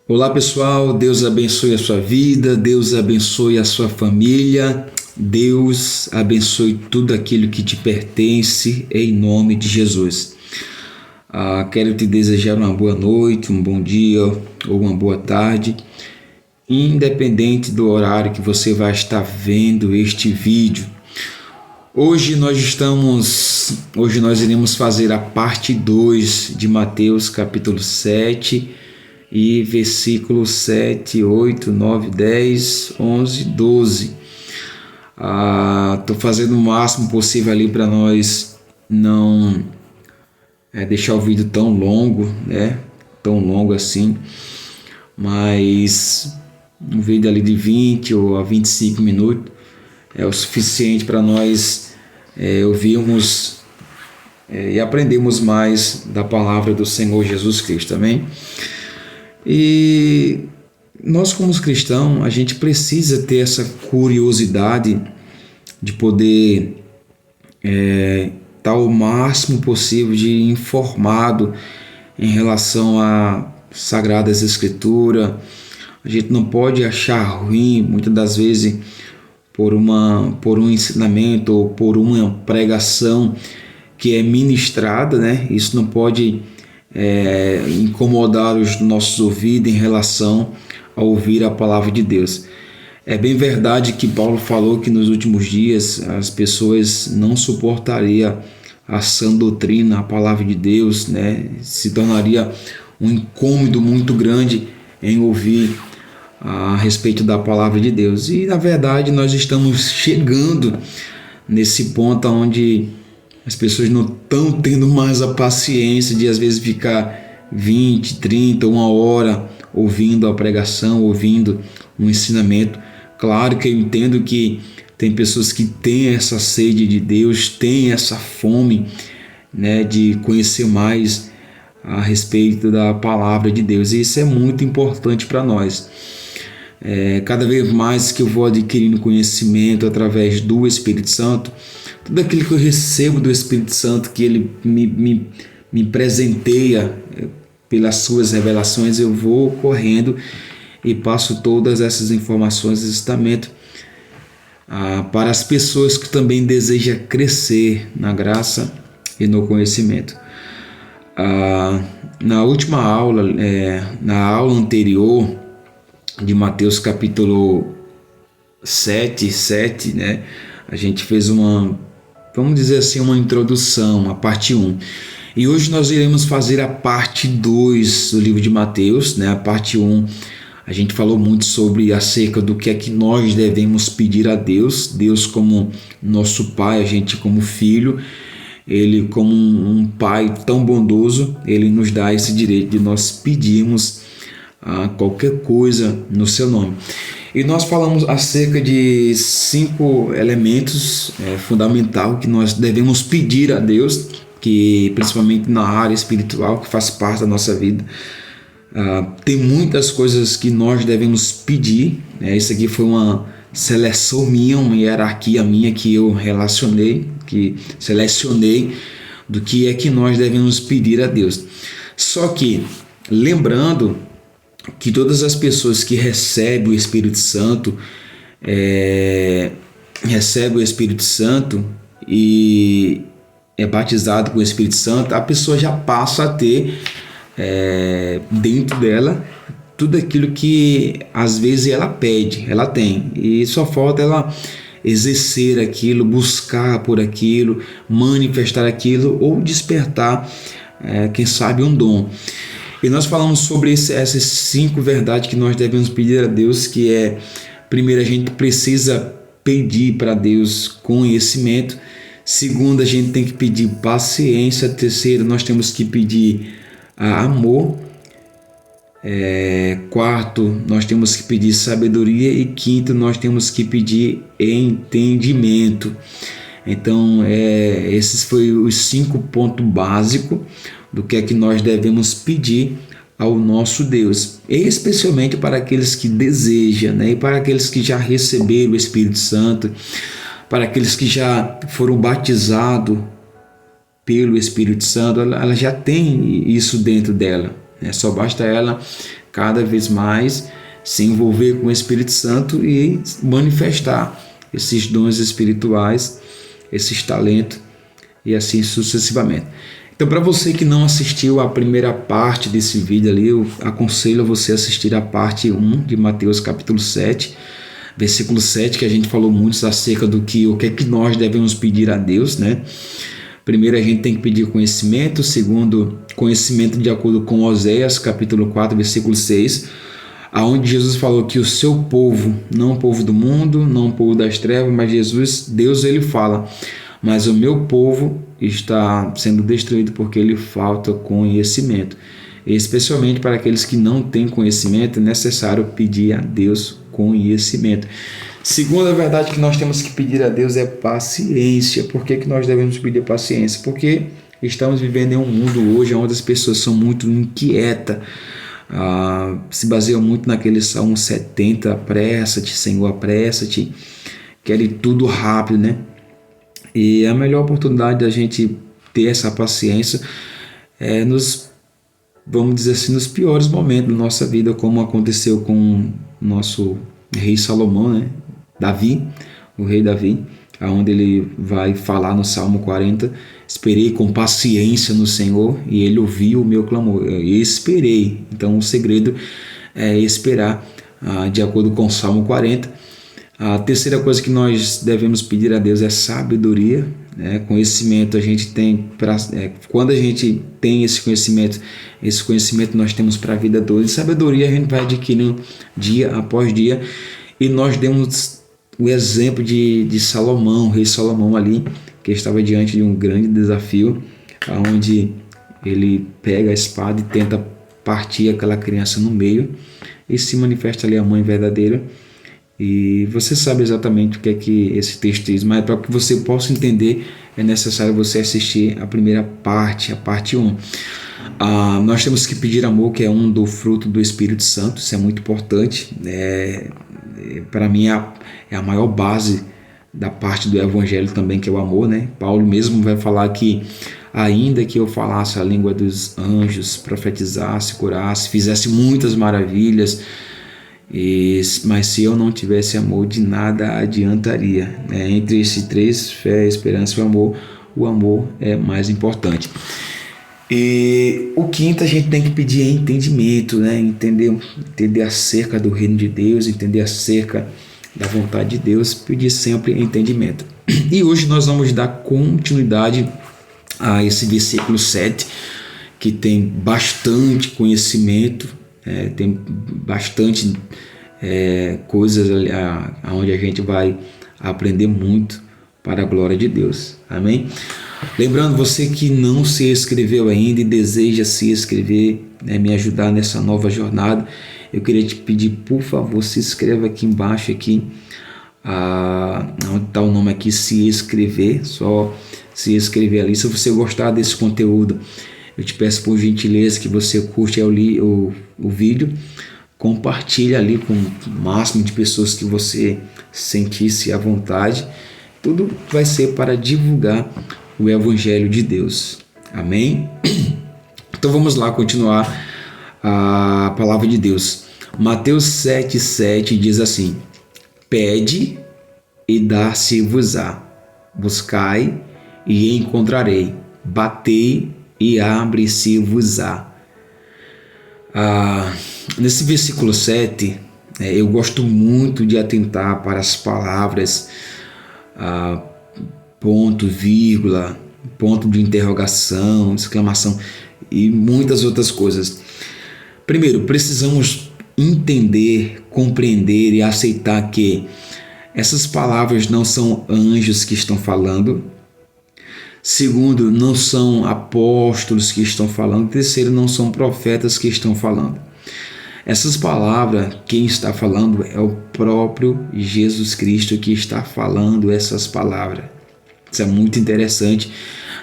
Olá pessoal, Deus abençoe a sua vida, Deus abençoe a sua família, Deus abençoe tudo aquilo que te pertence em nome de Jesus. Quero te desejar uma boa noite, um bom dia ou uma boa tarde, independente do horário que você vai estar vendo este vídeo. Hoje nós iremos fazer a parte 2 de Mateus capítulo 7 e versículos 7, 8, 9, 10, 11, 12. Estou fazendo o máximo possível ali para nós não deixar o vídeo tão longo, né? Tão longo assim, mas um vídeo ali de 20 ou a 25 minutos é o suficiente para nós ouvirmos e aprendermos mais da palavra do Senhor Jesus Cristo, amém? E nós como cristãos, a gente precisa ter essa curiosidade de poder estar o máximo possível de informado em relação a Sagradas Escrituras. A gente não pode achar ruim, muitas das vezes, por um ensinamento ou por uma pregação que é ministrada, né? Isso não pode incomodar os nossos ouvidos em relação a ouvir a palavra de Deus. É bem verdade que Paulo falou que nos últimos dias as pessoas não suportariam a sã doutrina, a palavra de Deus, né? Se tornaria um incômodo muito grande em ouvir a respeito da palavra de Deus. E na verdade nós estamos chegando nesse ponto onde as pessoas não estão tendo mais a paciência de às vezes ficar 20, 30, uma hora ouvindo a pregação, ouvindo um ensinamento. Claro que eu entendo que tem pessoas que têm essa sede de Deus, têm essa fome, né, de conhecer mais a respeito da palavra de Deus. E isso é muito importante para nós. Cada vez mais que eu vou adquirindo conhecimento através do Espírito Santo, tudo aquilo que eu recebo do Espírito Santo, que Ele me presenteia pelas suas revelações, eu vou correndo e passo todas essas informações e ensinamento para as pessoas que também desejam crescer na graça e no conhecimento. Na última aula, na aula anterior de Mateus capítulo 7, né, a gente fez vamos dizer assim, uma introdução, a parte 1. E hoje nós iremos fazer a parte 2 do livro de Mateus, né? A parte 1, a gente falou muito acerca do que é que nós devemos pedir a Deus, Deus como nosso Pai, a gente como filho, Ele como um Pai tão bondoso, Ele nos dá esse direito de nós pedirmos qualquer coisa no seu nome. E nós falamos acerca de 5 elementos fundamentais que nós devemos pedir a Deus, que principalmente na área espiritual, que faz parte da nossa vida. Tem muitas coisas que nós devemos pedir. Isso aqui foi uma seleção minha, uma hierarquia minha que eu selecionei do que é que nós devemos pedir a Deus. Só que, lembrando que todas as pessoas que recebem o Espírito Santo, e é batizado com o Espírito Santo, a pessoa já passa a ter dentro dela tudo aquilo que às vezes ela pede, ela tem, e só falta ela exercer aquilo, buscar por aquilo, manifestar aquilo ou despertar, quem sabe, um dom. E nós falamos sobre essas 5 verdades que nós devemos pedir a Deus, que primeiro, a gente precisa pedir para Deus conhecimento. Segundo, a gente tem que pedir paciência. Terceiro, nós temos que pedir amor. Quarto, nós temos que pedir sabedoria. E quinto, nós temos que pedir entendimento. Então, esses foram os 5 pontos básicos do que é que nós devemos pedir ao nosso Deus, especialmente para aqueles que desejam, né? E para aqueles que já receberam o Espírito Santo, para aqueles que já foram batizados pelo Espírito Santo, ela já tem isso dentro dela, né? Só basta ela cada vez mais se envolver com o Espírito Santo e manifestar esses dons espirituais, esses talentos e assim sucessivamente. Então, para você que não assistiu a primeira parte desse vídeo ali, eu aconselho você a assistir a parte 1 de Mateus capítulo 7, versículo 7, que a gente falou muito acerca do que o que é que nós devemos pedir a Deus, né? Primeiro, a gente tem que pedir conhecimento. Segundo, conhecimento de acordo com Oséias capítulo 4, versículo 6, aonde Jesus falou que o seu povo, não o povo do mundo, não o povo das trevas, mas Deus ele fala, mas o meu povo está sendo destruído porque lhe falta conhecimento. E especialmente para aqueles que não têm conhecimento, é necessário pedir a Deus conhecimento. Segunda verdade que nós temos que pedir a Deus é paciência. Por que nós devemos pedir paciência? Porque estamos vivendo em um mundo hoje onde as pessoas são muito inquietas, se baseiam muito naquele Salmo 70, apressa-te, Senhor, apressa-te, querem tudo rápido, né? E a melhor oportunidade da gente ter essa paciência é vamos dizer assim, nos piores momentos da nossa vida, como aconteceu com o nosso rei Salomão, né? O rei Davi, onde ele vai falar no Salmo 40, esperei com paciência no Senhor e ele ouviu o meu clamor. Eu esperei. Então o segredo é esperar, de acordo com o Salmo 40. A terceira coisa que nós devemos pedir a Deus é sabedoria, né? Conhecimento a gente tem, quando a gente tem esse conhecimento nós temos para a vida toda. E sabedoria a gente vai adquirindo dia após dia. E nós demos o exemplo de Salomão, o rei Salomão ali, que estava diante de um grande desafio, onde ele pega a espada e tenta partir aquela criança no meio, e se manifesta ali a mãe verdadeira. E você sabe exatamente o que é que esse texto diz, mas para que você possa entender é necessário você assistir a primeira parte, a parte 1. Nós temos que pedir amor, que é um do fruto do Espírito Santo. Isso é muito importante. Para mim é a maior base da parte do Evangelho também, que é o amor, né? Paulo mesmo vai falar que ainda que eu falasse a língua dos anjos, profetizasse, curasse, fizesse muitas maravilhas, mas se eu não tivesse amor, de nada adiantaria. Entre esses três, fé, esperança e o amor é mais importante. E o quinto, a gente tem que pedir entendimento, né? Entender acerca do reino de Deus, entender acerca da vontade de Deus, pedir sempre entendimento. E hoje nós vamos dar continuidade a esse versículo 7, que tem bastante conhecimento, tem bastante coisas onde a gente vai aprender muito para a glória de Deus. Amém? Lembrando, você que não se inscreveu ainda e deseja se inscrever, me ajudar nessa nova jornada, eu queria te pedir, por favor, se inscreva aqui embaixo, onde está o nome aqui, se inscrever, só se inscrever ali. Se você gostar desse conteúdo, eu te peço por gentileza que você curte o vídeo, compartilhe ali com o máximo de pessoas que você sentisse à vontade. Tudo vai ser para divulgar o Evangelho de Deus. Amém? Então vamos lá continuar a palavra de Deus. Mateus 7,7 diz assim: pede e dar-se-vos-á, buscai e encontrarei, batei e abre-se-vos-á. Nesse versículo 7, eu gosto muito de atentar para as palavras ponto, vírgula, ponto de interrogação, exclamação e muitas outras coisas. Primeiro, precisamos entender, compreender e aceitar que essas palavras não são anjos que estão falando. Segundo, não são apóstolos que estão falando. Terceiro, não são profetas que estão falando. Essas palavras, quem está falando é o próprio Jesus Cristo que está falando essas palavras. Isso é muito interessante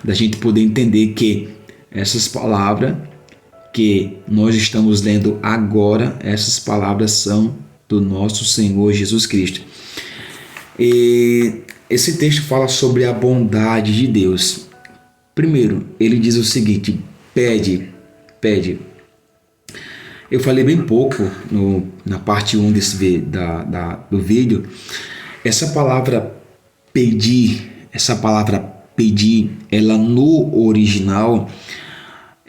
da gente poder entender que essas palavras que nós estamos lendo agora, essas palavras são do nosso Senhor Jesus Cristo. E esse texto fala sobre a bondade de Deus. Primeiro, ele diz o seguinte: pede. Eu falei bem pouco na parte 1 do vídeo. Essa palavra pedir, ela no original,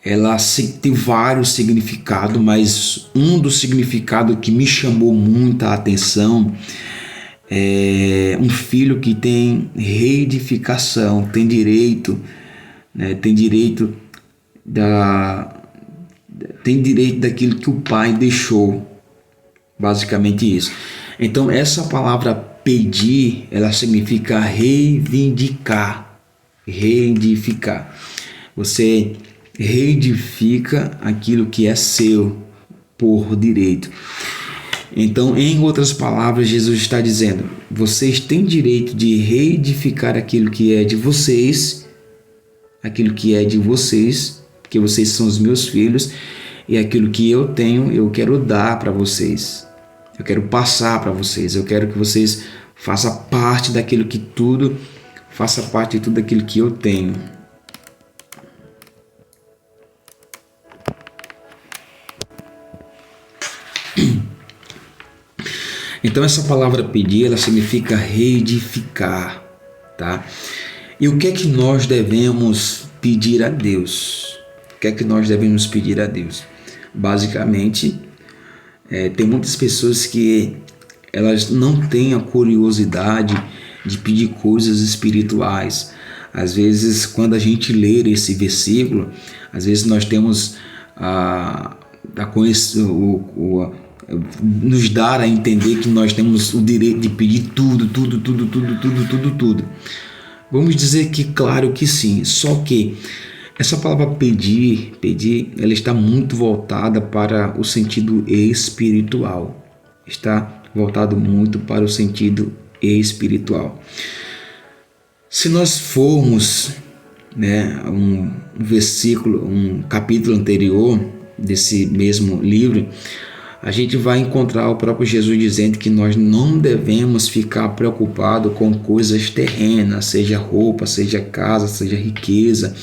ela tem vários significados, mas um dos significados que me chamou muita atenção é um filho que tem reedificação, tem direito, né, tem direito daquilo que o pai deixou, basicamente isso. Então essa palavra pedir, ela significa reivindicar, reedificar. Você reedifica aquilo que é seu por direito. Então, em outras palavras, Jesus está dizendo: vocês têm direito de reedificar aquilo que é de vocês, porque vocês são os meus filhos, e aquilo que eu tenho, eu quero dar para vocês. Eu quero passar para vocês. Eu quero que vocês façam parte de tudo aquilo que eu tenho. Então essa palavra pedir, ela significa reedificar, tá? E o que é que nós devemos pedir a Deus? O que é que nós devemos pedir a Deus? Basicamente, tem muitas pessoas que elas não têm a curiosidade de pedir coisas espirituais. Às vezes, quando a gente lê esse versículo, às vezes nós temos nos dar a entender que nós temos o direito de pedir tudo. Vamos dizer que claro que sim, só que essa palavra pedir, ela está muito voltada para o sentido espiritual. Está voltado muito para o sentido espiritual. Se nós formos, um versículo, um capítulo anterior desse mesmo livro, a gente vai encontrar o próprio Jesus dizendo que nós não devemos ficar preocupados com coisas terrenas, seja roupa, seja casa, seja riqueza,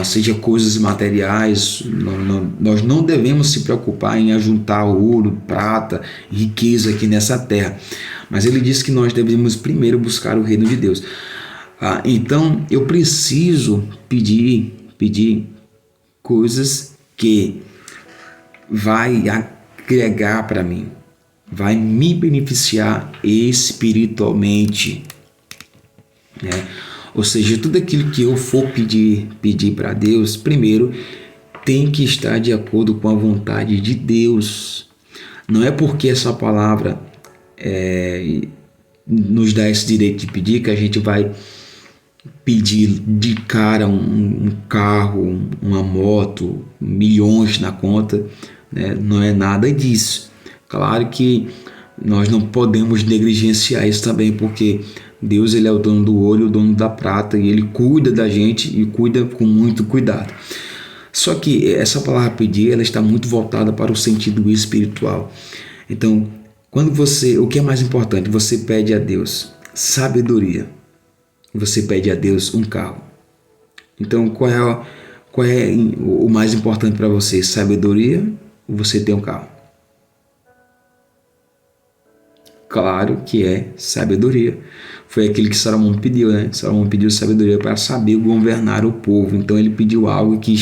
seja coisas materiais. Nós não devemos se preocupar em ajuntar ouro, prata, riqueza aqui nessa terra. Mas ele diz que nós devemos primeiro buscar o reino de Deus. Então eu preciso pedir coisas que vai agregar para mim, vai me beneficiar espiritualmente, né? Ou seja, tudo aquilo que eu for pedir para Deus, primeiro tem que estar de acordo com a vontade de Deus. Não é porque essa palavra nos dá esse direito de pedir que a gente vai pedir de cara um carro, uma moto, milhões na conta, né? Não é nada disso. Claro que nós não podemos negligenciar isso também, porque Deus, ele é o dono do ouro, o dono da prata, e ele cuida da gente e cuida com muito cuidado. Só que essa palavra pedir, ela está muito voltada para o sentido espiritual. Então, o que é mais importante? Você pede a Deus sabedoria, você pede a Deus um carro. Então, qual é o mais importante para você? Sabedoria ou você ter um carro? Claro que é sabedoria. Foi aquilo que Salomão pediu, né? Salomão pediu sabedoria para saber governar o povo. Então ele pediu algo que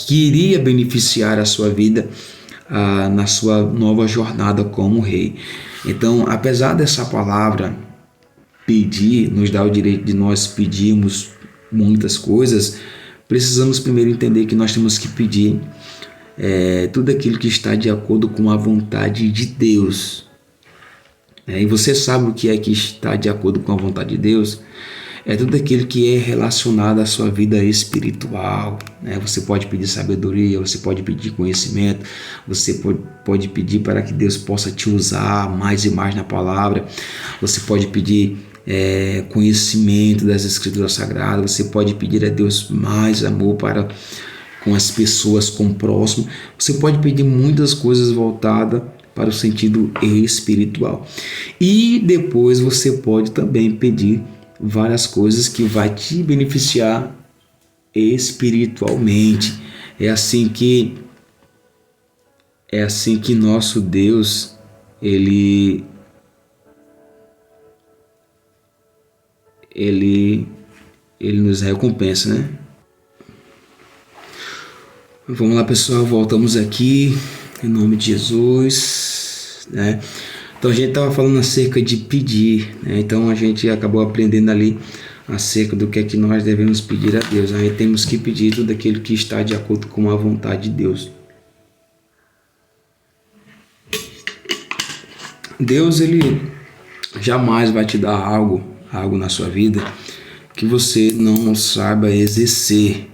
queria beneficiar a sua vida na sua nova jornada como rei. Então, apesar dessa palavra pedir nos dá o direito de nós pedirmos muitas coisas, precisamos primeiro entender que nós temos que pedir tudo aquilo que está de acordo com a vontade de Deus. E você sabe o que é que está de acordo com a vontade de Deus? É tudo aquilo que é relacionado à sua vida espiritual, né? Você pode pedir sabedoria, você pode pedir conhecimento, você pode pedir para que Deus possa te usar mais e mais na palavra, você pode pedir conhecimento das Escrituras Sagradas, você pode pedir a Deus mais amor com as pessoas, com o próximo, você pode pedir muitas coisas voltadas para o sentido espiritual. E depois você pode também pedir várias coisas que vai te beneficiar espiritualmente. É assim que É assim que nosso Deus, ele ele ele nos recompensa, né? Vamos lá, pessoal, voltamos aqui em nome de Jesus, né? Então a gente estava falando acerca de pedir, né? Então a gente acabou aprendendo ali acerca do que é que nós devemos pedir a Deus. Aí temos que pedir tudo aquilo que está de acordo com a vontade de Deus. Deus, ele jamais vai te dar algo na sua vida que você não saiba exercer.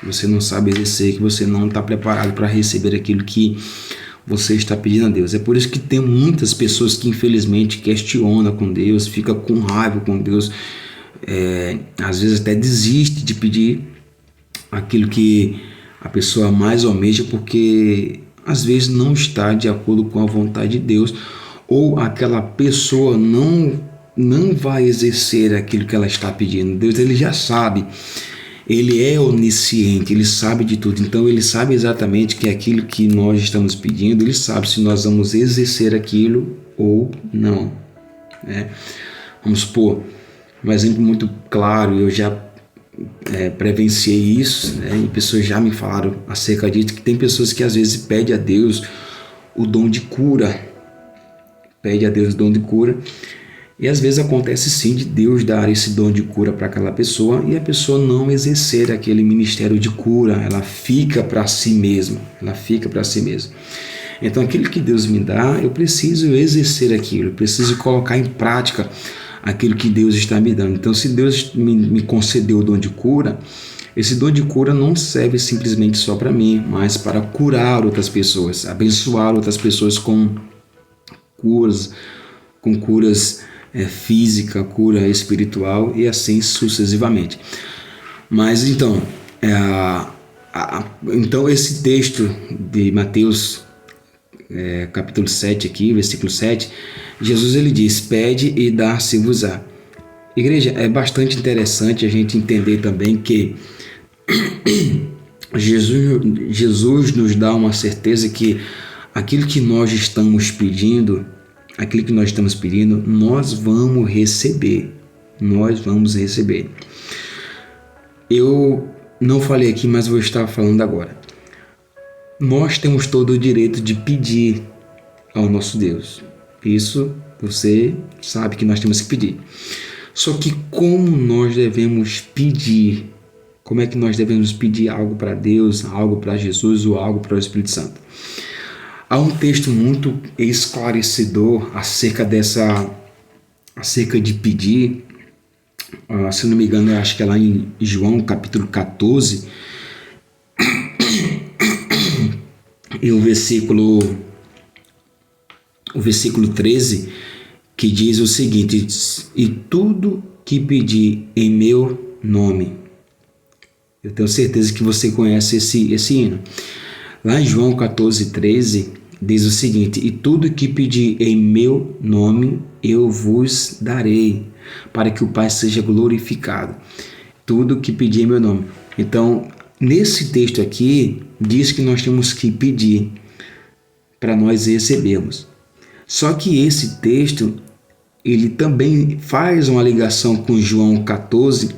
Você não sabe exercer, que você não está preparado para receber aquilo que você está pedindo a Deus. É por isso que tem muitas pessoas que infelizmente questionam com Deus, fica com raiva com Deus, às vezes até desiste de pedir aquilo que a pessoa mais almeja, porque às vezes não está de acordo com a vontade de Deus, ou aquela pessoa não vai exercer aquilo que ela está pedindo. Deus, ele já sabe. Ele é onisciente, ele sabe de tudo, então ele sabe exatamente que aquilo que nós estamos pedindo, ele sabe se nós vamos exercer aquilo ou não, né? Vamos supor, um exemplo muito claro, eu já presenciei isso, né? E pessoas já me falaram acerca disso, que tem pessoas que às vezes pedem a Deus o dom de cura, pede a Deus o dom de cura, e às vezes acontece sim de Deus dar esse dom de cura para aquela pessoa e a pessoa não exercer aquele ministério de cura, ela fica para si mesma, Então aquilo que Deus me dá, eu preciso exercer aquilo, eu preciso colocar em prática aquilo que Deus está me dando. Então se Deus me concedeu o dom de cura, esse dom de cura não serve simplesmente só para mim, mas para curar outras pessoas, abençoar outras pessoas com curas física, cura espiritual e assim sucessivamente. Mas então, então esse texto de Mateus capítulo 7 aqui, versículo 7, Jesus ele diz, pede e dar-se-vos-á. Igreja, é bastante interessante a gente entender também que Jesus nos dá uma certeza que aquilo que nós estamos pedindo, nós vamos receber. Eu não falei aqui, mas vou estar falando agora. Nós temos todo o direito de pedir ao nosso Deus. Isso você sabe que nós temos que pedir. Só que como nós devemos pedir? Como é que nós devemos pedir algo para Deus, algo para Jesus ou algo para o Espírito Santo? Há um texto muito esclarecedor acerca de pedir, se não me engano, eu acho que é lá em João capítulo 14, e o versículo 13, que diz o seguinte, e tudo que pedir em meu nome. Eu tenho certeza que você conhece esse hino. Lá em João 14, 13, diz o seguinte, e tudo que pedir em meu nome, eu vos darei, para que o Pai seja glorificado. Tudo que pedir em meu nome. Então, nesse texto aqui, diz que nós temos que pedir para nós recebermos. Só que esse texto, ele também faz uma ligação com João 14,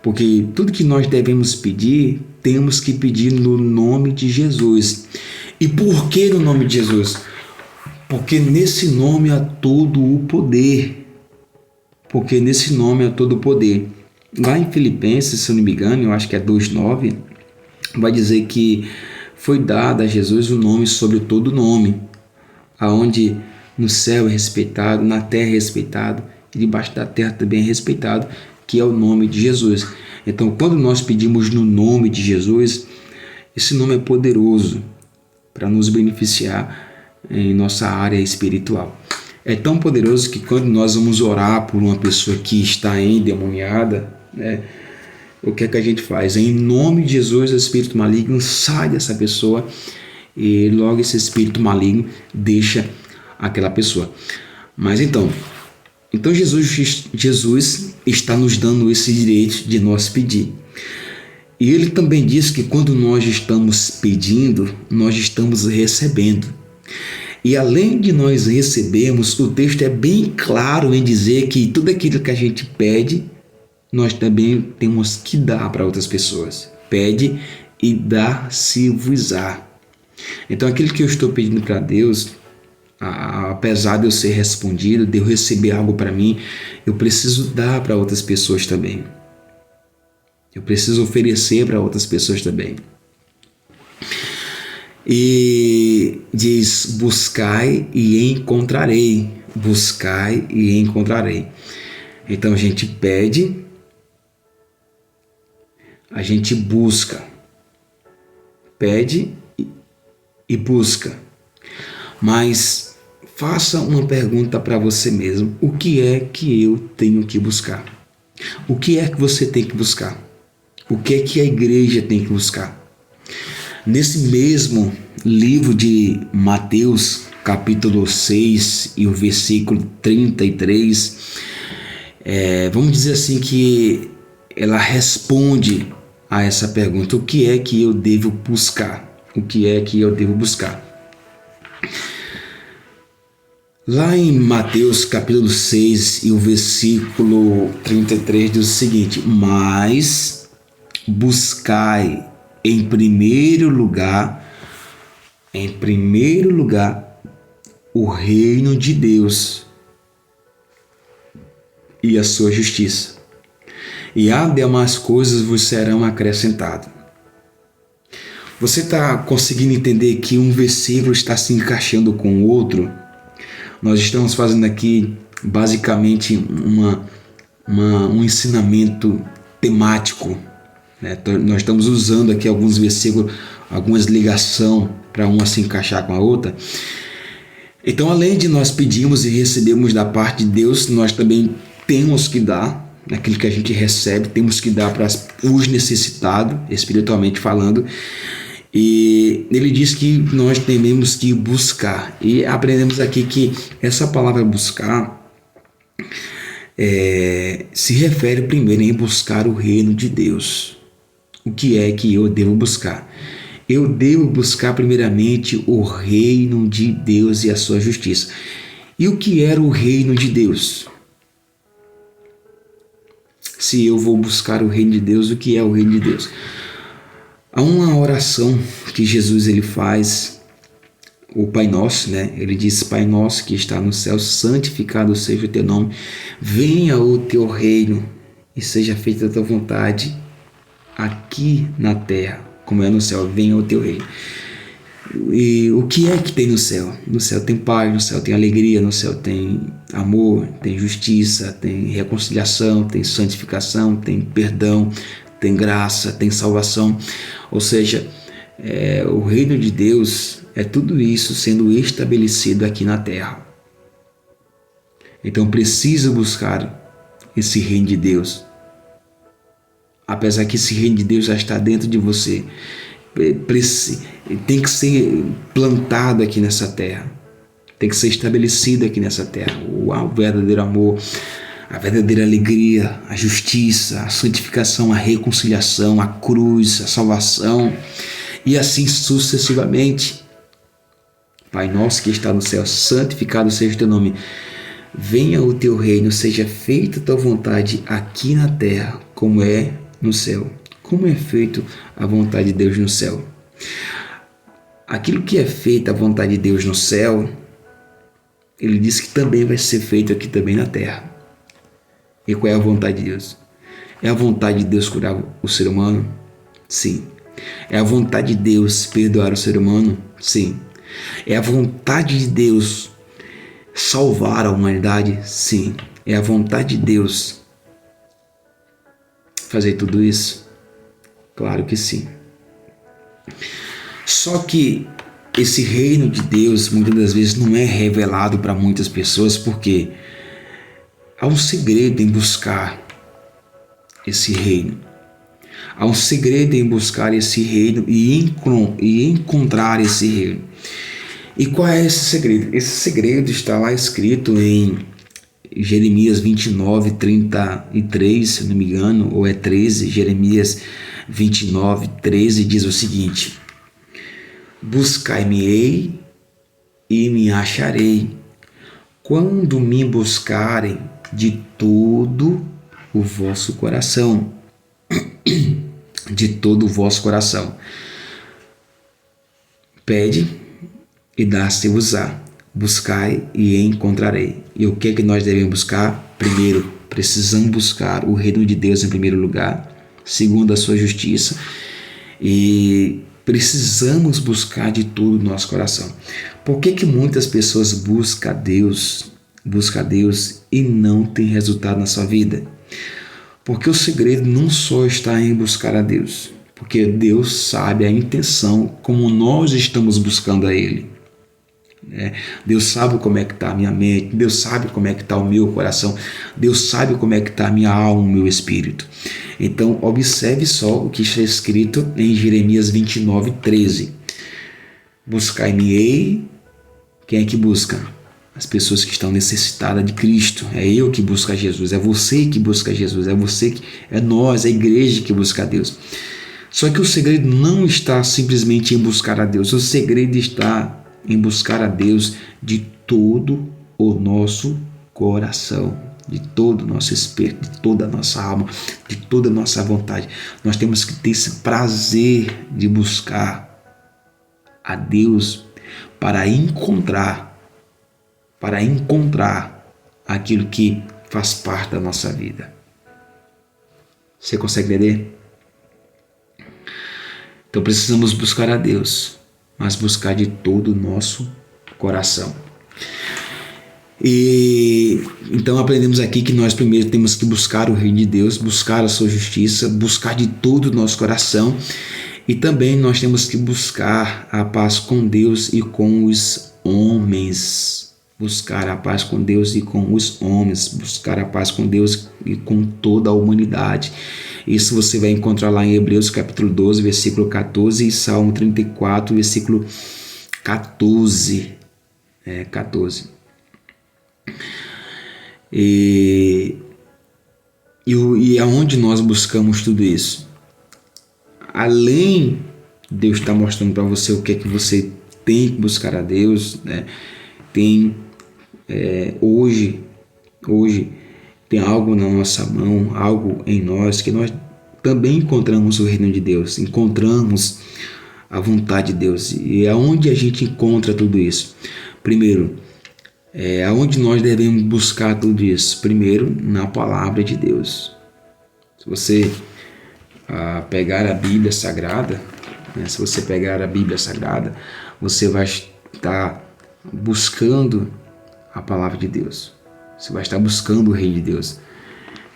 porque tudo que nós devemos pedir, temos que pedir no nome de Jesus. E por que no nome de Jesus? Porque nesse nome há todo o poder. Lá em Filipenses, se eu não me engano, eu acho que é 2,9, vai dizer que foi dado a Jesus o nome sobre todo nome, aonde no céu é respeitado, na terra é respeitado, e debaixo da terra também é respeitado, que é o nome de Jesus. Então, quando nós pedimos no nome de Jesus, esse nome é poderoso para nos beneficiar em nossa área espiritual. É tão poderoso que quando nós vamos orar por uma pessoa que está endemoniada, né, o que é que a gente faz? Em nome de Jesus, o espírito maligno sai dessa pessoa e logo esse espírito maligno deixa aquela pessoa. Mas então Jesus está nos dando esse direito de nós pedir. E ele também diz que quando nós estamos pedindo, nós estamos recebendo. E além de nós recebermos, o texto é bem claro em dizer que tudo aquilo que a gente pede, nós também temos que dar para outras pessoas. Pede e dar-se-vos-á. Então aquilo que eu estou pedindo para Deus, apesar de eu ser respondido, de eu receber algo para mim, eu preciso dar para outras pessoas também. Eu preciso oferecer para outras pessoas também. E diz: buscai e encontrarei. Buscai e encontrarei. Então a gente pede, a gente busca. Pede e busca. Mas faça uma pergunta para você mesmo: o que é que eu tenho que buscar? O que é que você tem que buscar? O que é que a igreja tem que buscar? Nesse mesmo livro de Mateus, capítulo 6 e o versículo 33, vamos dizer assim que ela responde a essa pergunta: o que é que eu devo buscar? O que é que eu devo buscar? Lá em Mateus capítulo 6 e o versículo 33 diz o seguinte: mas buscai em primeiro lugar o reino de Deus e a sua justiça, e as demais coisas vos serão acrescentadas. Você está conseguindo entender que um versículo está se encaixando com o outro? Nós estamos fazendo aqui basicamente um ensinamento temático, né? Nós estamos usando aqui alguns versículos, algumas ligações para uma se encaixar com a outra. Então, além de nós pedirmos e recebermos da parte de Deus, nós também temos que dar aquilo que a gente recebe, temos que dar para os necessitados, espiritualmente falando. E ele diz que nós temos que buscar. E aprendemos aqui que essa palavra buscar se refere primeiro em buscar o reino de Deus. O que é que eu devo buscar? Eu devo buscar primeiramente o reino de Deus e a sua justiça. E o que era o reino de Deus? Se eu vou buscar o reino de Deus, o que é o reino de Deus? Há uma oração que Jesus ele faz, o Pai Nosso, né? Ele diz: Pai Nosso que está no céu, santificado seja o teu nome, venha o teu reino e seja feita a tua vontade aqui na terra, como é no céu. Venha o teu reino. E o que é que tem no céu? No céu tem paz, no céu tem alegria, no céu tem amor, tem justiça, tem reconciliação, tem santificação, tem perdão, tem graça, tem salvação. Ou seja, o reino de Deus é tudo isso sendo estabelecido aqui na terra. Então precisa buscar esse reino de Deus. Apesar que esse reino de Deus já está dentro de você, tem que ser plantado aqui nessa terra, tem que ser estabelecido aqui nessa terra. O verdadeiro amor, a verdadeira alegria, a justiça, a santificação, a reconciliação, a cruz, a salvação, e assim sucessivamente. Pai nosso que está no céu, santificado seja o teu nome. Venha o teu reino, seja feita a tua vontade aqui na terra, como é no céu. Como é feito a vontade de Deus no céu? Aquilo que é feito a vontade de Deus no céu, ele diz que também vai ser feito aqui também na terra. E qual é a vontade de Deus? É a vontade de Deus curar o ser humano? Sim. É a vontade de Deus perdoar o ser humano? Sim. É a vontade de Deus salvar a humanidade? Sim. É a vontade de Deus fazer tudo isso? Claro que sim. Só que esse reino de Deus muitas das vezes não é revelado para muitas pessoas, porque há um segredo em buscar esse reino. Há um segredo em buscar esse reino e encontrar esse reino. E qual é esse segredo? Esse segredo está lá escrito em Jeremias 29, 33, se não me engano, ou é 13, Jeremias 29, 13 diz o seguinte: buscai-me-ei e me acharei, quando me buscarem de todo o vosso coração. De todo o vosso coração. Pede e dá-se-vos-á. Buscai e encontrarei. E o que é que nós devemos buscar? Primeiro, precisamos buscar o reino de Deus em primeiro lugar. Segundo, a sua justiça. E precisamos buscar de todo o nosso coração. Por que muitas pessoas buscam a Deus e não tem resultado na sua vida? Porque o segredo não só está em buscar a Deus, porque Deus sabe a intenção como nós estamos buscando a Ele. Deus sabe como é que está a minha mente, Deus sabe como é que está o meu coração, Deus sabe como é que está a minha alma, o meu espírito. Então observe só o que está escrito em Jeremias 29:13. Buscai-me-ei. Quem é que busca? As pessoas que estão necessitadas de Cristo. É eu que busco a Jesus, é você que busca Jesus, é nós, a igreja que busca a Deus. Só que o segredo não está simplesmente em buscar a Deus, o segredo está em buscar a Deus de todo o nosso coração, de todo o nosso espírito, de toda a nossa alma, de toda a nossa vontade. Nós temos que ter esse prazer de buscar a Deus para encontrar aquilo que faz parte da nossa vida. Você consegue entender? Então precisamos buscar a Deus, mas buscar de todo o nosso coração. E então aprendemos aqui que nós primeiro temos que buscar o reino de Deus, buscar a sua justiça, buscar de todo o nosso coração, e também nós temos que buscar a paz com Deus e com os homens. Buscar a paz com Deus e com os homens, buscar a paz com Deus e com toda a humanidade. Isso você vai encontrar lá em Hebreus capítulo 12, versículo 14 e Salmo 34, versículo 14. 14. E aonde nós buscamos tudo isso? Além de Deus estar mostrando para você o que é que você tem que buscar a Deus, né? Hoje tem algo na nossa mão, algo em nós, que nós também encontramos o reino de Deus, encontramos a vontade de Deus. E aonde a gente encontra tudo isso? Primeiro, aonde nós devemos buscar tudo isso? Primeiro, na palavra de Deus. Se você pegar a Bíblia Sagrada, você vai estar buscando a palavra de Deus. Você vai estar buscando o reino de Deus.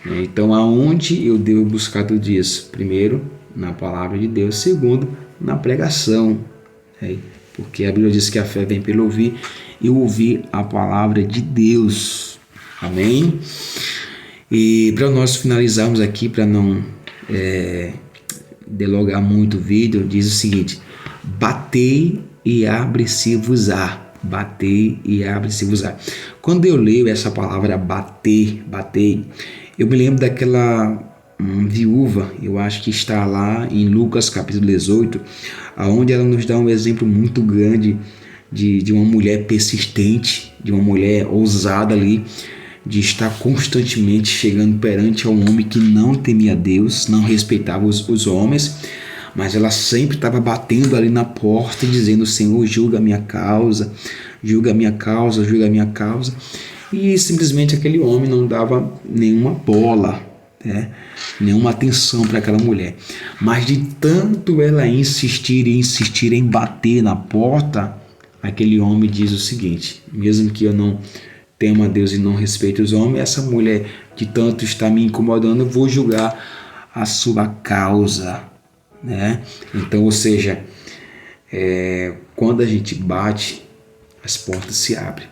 Então, aonde eu devo buscar tudo isso? Primeiro, na palavra de Deus. Segundo, na pregação. Porque a Bíblia diz que a fé vem pelo ouvir e ouvir a palavra de Deus. Amém? E para nós finalizarmos aqui, para não delongar muito o vídeo, diz o seguinte: batei e abre-se-vos-á. Batei e abre-se-vos-á. Quando eu leio essa palavra bater, eu me lembro daquela viúva, eu acho que está lá em Lucas capítulo 18, onde ela nos dá um exemplo muito grande de uma mulher persistente, de uma mulher ousada ali, de estar constantemente chegando perante um homem que não temia Deus, não respeitava os homens, mas ela sempre estava batendo ali na porta e dizendo: Senhor, julga a minha causa, julga a minha causa, julga a minha causa. E simplesmente aquele homem não dava nenhuma bola, nenhuma atenção para aquela mulher. Mas de tanto ela insistir em bater na porta, aquele homem diz o seguinte: mesmo que eu não tema a Deus e não respeite os homens, essa mulher de tanto está me incomodando, eu vou julgar a sua causa. Então, ou seja, quando a gente bate, as portas se abrem.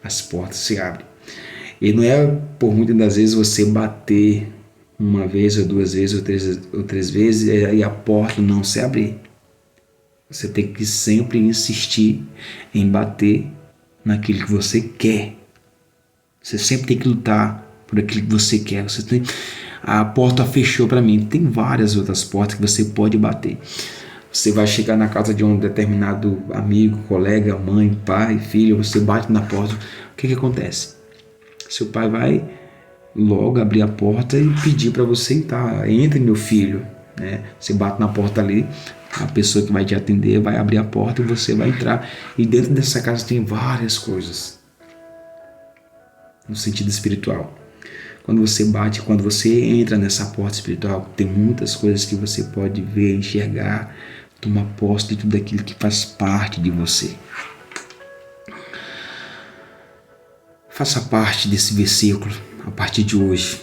As portas se abrem. E não é por muitas das vezes você bater uma vez ou duas vezes ou três vezes e a porta não se abrir. Você tem que sempre insistir em bater naquilo que você quer. Você sempre tem que lutar por aquilo que você quer. A porta fechou para mim. Tem várias outras portas que você pode bater. Você vai chegar na casa de um determinado amigo, colega, mãe, pai, filho, você bate na porta. O que acontece? Seu pai vai logo abrir a porta e pedir para você entrar. Entre, meu filho. Né? Você bate na porta ali, a pessoa que vai te atender vai abrir a porta e você vai entrar. E dentro dessa casa tem várias coisas, no sentido espiritual. Quando você bate, quando você entra nessa porta espiritual, tem muitas coisas que você pode ver, enxergar, tomar posse de tudo aquilo que faz parte de você. Faça parte desse versículo a partir de hoje.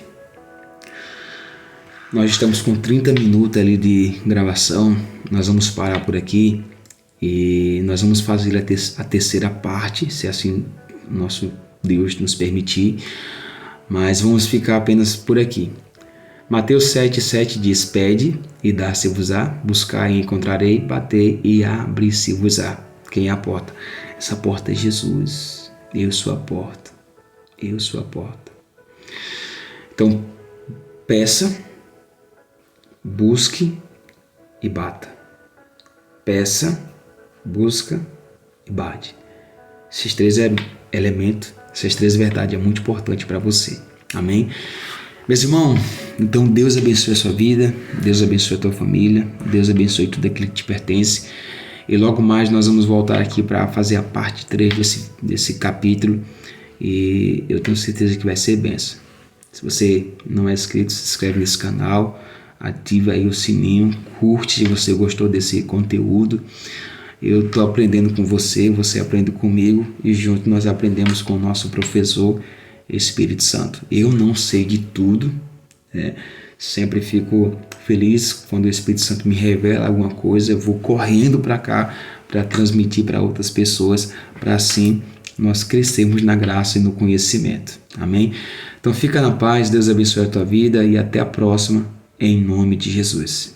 Nós estamos com 30 minutos ali de gravação. Nós vamos parar por aqui e nós vamos fazer a terceira parte, se assim nosso Deus nos permitir. Mas vamos ficar apenas por aqui. Mateus 7,7 diz: pede e dar-se-vos-á, buscai e encontrarei, batei e abrir-se-vos-á. Quem é a porta? Essa porta é Jesus. Eu sou a porta. Eu sou a porta. Então, peça, busque e bata. Peça, busca e bate. Esses três elementos, essas três verdades é muito importante para você. Amém? Meus irmãos, então Deus abençoe a sua vida, Deus abençoe a tua família, Deus abençoe tudo aquilo que te pertence. E logo mais nós vamos voltar aqui para fazer a parte 3 desse capítulo. E eu tenho certeza que vai ser bênção. Se você não é inscrito, se inscreve nesse canal, ativa aí o sininho, curte se você gostou desse conteúdo. Eu estou aprendendo com você, você aprende comigo e juntos nós aprendemos com o nosso professor Espírito Santo. Eu não sei de tudo, né? Sempre fico feliz quando o Espírito Santo me revela alguma coisa. Eu vou correndo para cá para transmitir para outras pessoas, para assim nós crescermos na graça e no conhecimento. Amém? Então fica na paz, Deus abençoe a tua vida e até a próxima, em nome de Jesus.